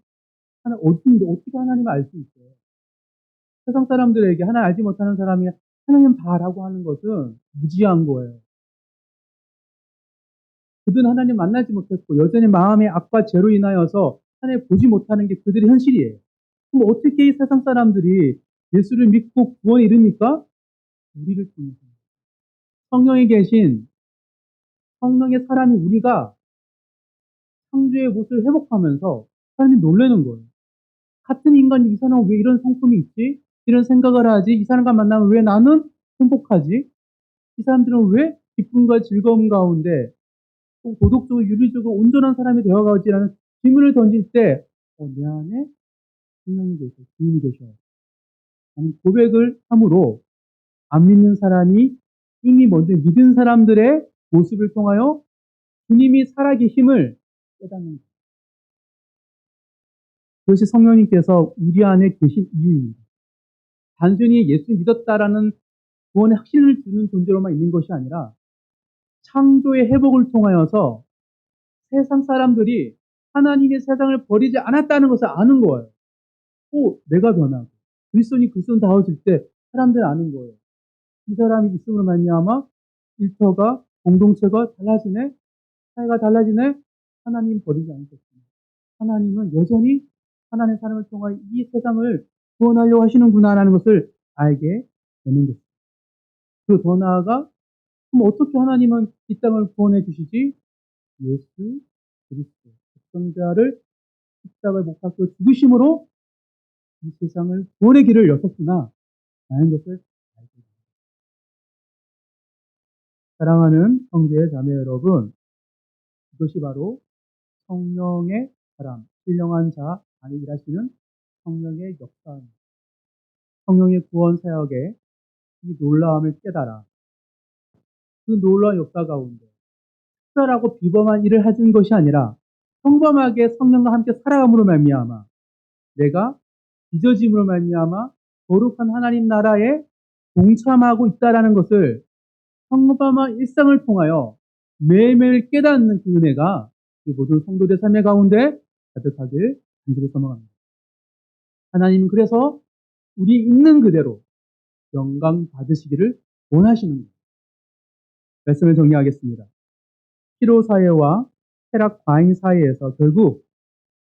어떻게 하나님을 알 수 있어요? 세상 사람들에게 하나님 알지 못하는 사람이 하나님 봐라고 하는 것은 무지한 거예요. 그들은 하나님 만나지 못했고 여전히 마음의 악과 죄로 인하여서 하나님 보지 못하는 게 그들의 현실이에요. 그럼 어떻게 이 세상 사람들이 예수를 믿고 구원에 이릅니까? 우리를 통해서. 성령에 계신 성령의 사람이 우리가 창조의 모습을 회복하면서 사람이 놀라는 거예요. 같은 인간이 이 사람은 왜 이런 성품이 있지? 이런 생각을 하지? 이 사람과 만나면 왜 나는 행복하지? 이 사람들은 왜 기쁨과 즐거움 가운데 도덕적으로 윤리적으로 온전한 사람이 되어가지라는 질문을 던질 때 내 안에 성령이 계셔, 주님이 계셔. 라는 고백을 함으로 안 믿는 사람이 이미 먼저 믿은 사람들의 모습을 통하여 주님이 살아계심을 깨닫는 거예요. 그것이 성령님께서 우리 안에 계신 이유입니다. 단순히 예수 믿었다라는 구원의 확신을 주는 존재로만 있는 것이 아니라 창조의 회복을 통하여서 세상 사람들이 하나님의 세상을 버리지 않았다는 것을 아는 거예요. 내가 변하고 그리스도인다워질 때 사람들이 아는 거예요. 이 사람이 있음으로 말미암아 일터가 공동체가 달라지네, 사회가 달라지네. 하나님 버리지 않으셨습니다. 하나님은 여전히 하나님의 사람을 통하여 이 세상을 구원하려고 하시는구나라는 것을 알게 되는 것입니다. 그리고 더 나아가 그럼 어떻게 하나님은 이 땅을 구원해 주시지? 예수 그리스도 독생자를 십자가에 못 박혀 죽으심으로 이 세상을 구원의 길을 여셨구나 라는 것을 알게 됩니다. 사랑하는 형제 자매 여러분, 이것이 바로 성령의 사람, 신령한 자 안에 일하시는 성령의 역사입니다. 성령의 구원 사역에 이 놀라움을 깨달아 그 놀라운 역사 가운데 특별하고 비범한 일을 하는 것이 아니라 평범하게 성령과 함께 살아감으로 말미암아 내가 빚어짐으로 말미암아 거룩한 하나님 나라에 동참하고 있다라는 것을 평범한 일상을 통하여 매일매일 깨닫는 그 은혜가 그 모든 성도들의 삶의 가운데 가득하길 간절히 소망합니다. 하나님은 그래서 우리 있는 그대로 영광 받으시기를 원하시는 거예요. 말씀을 정리하겠습니다. 피로 사회와 쾌락 과잉 사회에서 결국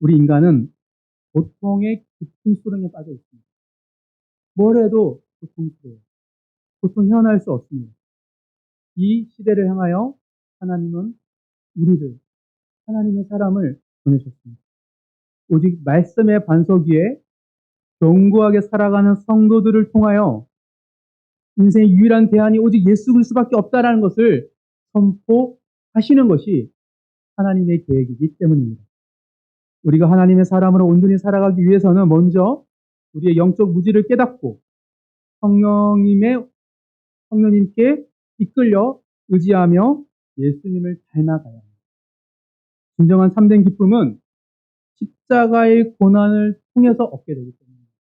우리 인간은 고통의 깊은 수렁에 빠져 있습니다. 뭘 해도 고통스러워요. 고통 헤어날 수 없습니다. 이 시대를 향하여 하나님은 우리를, 하나님의 사람을 보내셨습니다. 오직 말씀의 반석 위에 견고하게 살아가는 성도들을 통하여 인생의 유일한 대안이 오직 예수 그리스도밖에 없다라는 것을 선포하시는 것이 하나님의 계획이기 때문입니다. 우리가 하나님의 사람으로 온전히 살아가기 위해서는 먼저 우리의 영적 무지를 깨닫고 성령님께 이끌려 의지하며 예수님을 닮아가야 합니다. 진정한 참된 기쁨은 십자가의 고난을 통해서 얻게 되기 때문입니다.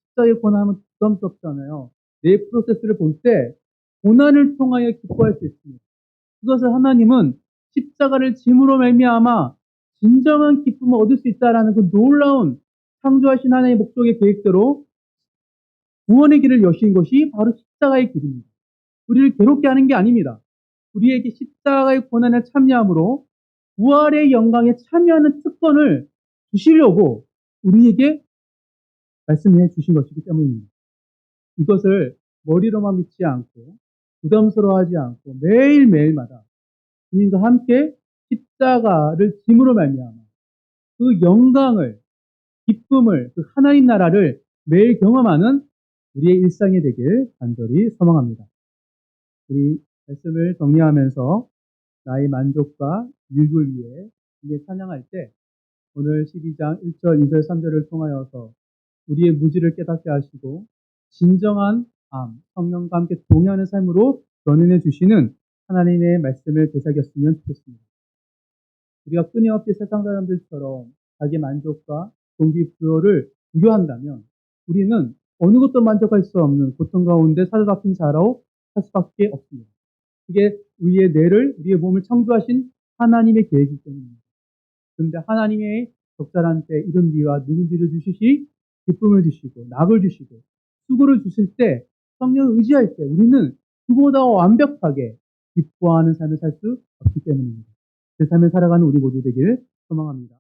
십자가의 고난은 부담스럽잖아요. 내 프로세스를 볼 때 고난을 통하여 기뻐할 수 있습니다. 그것을 하나님은 십자가를 짐으로 말미암아 진정한 기쁨을 얻을 수 있다라는 그 놀라운 창조하신 하나님의 목적의 계획대로 구원의 길을 여신 것이 바로 십자가의 길입니다. 우리를 괴롭게 하는 게 아닙니다. 우리에게 십자가의 고난에 참여함으로 부활의 영광에 참여하는 특권을 주시려고 우리에게 말씀해 주신 것이기 때문입니다. 이것을 머리로만 믿지 않고 부담스러워하지 않고 매일매일마다 주님과 함께 십자가를 짐으로 말미암아 그 영광을, 기쁨을, 그 하나님 나라를 매일 경험하는 우리의 일상이 되길 간절히 소망합니다. 우리 말씀을 정리하면서 나의 만족과 유익을 위해 이게 찬양할 때 오늘 12장 1절, 2절, 3절을 통하여서 우리의 무지를 깨닫게 하시고 진정한 성령과 함께 동의하는 삶으로 견인해 주시는 하나님의 말씀을 되새겼으면 좋겠습니다. 우리가 끊임없이 세상 사람들처럼 자기 만족과 동기 부여를 부여한다면 우리는 어느 것도 만족할 수 없는 고통 가운데 사로잡힌 자로 살 수밖에 없습니다. 그게 우리의 뇌를, 우리의 몸을 창조하신 하나님의 계획이기 때문입니다. 그런데 하나님의 적절한 때 이른 비와 늦은 비를 주시시 기쁨을 주시고 낙을 주시고 수고를 주실 때 성령을 의지할 때 우리는 그보다 완벽하게 기뻐하는 삶을 살 수 없기 때문입니다. 그 삶을 살아가는 우리 모두 되기를 소망합니다.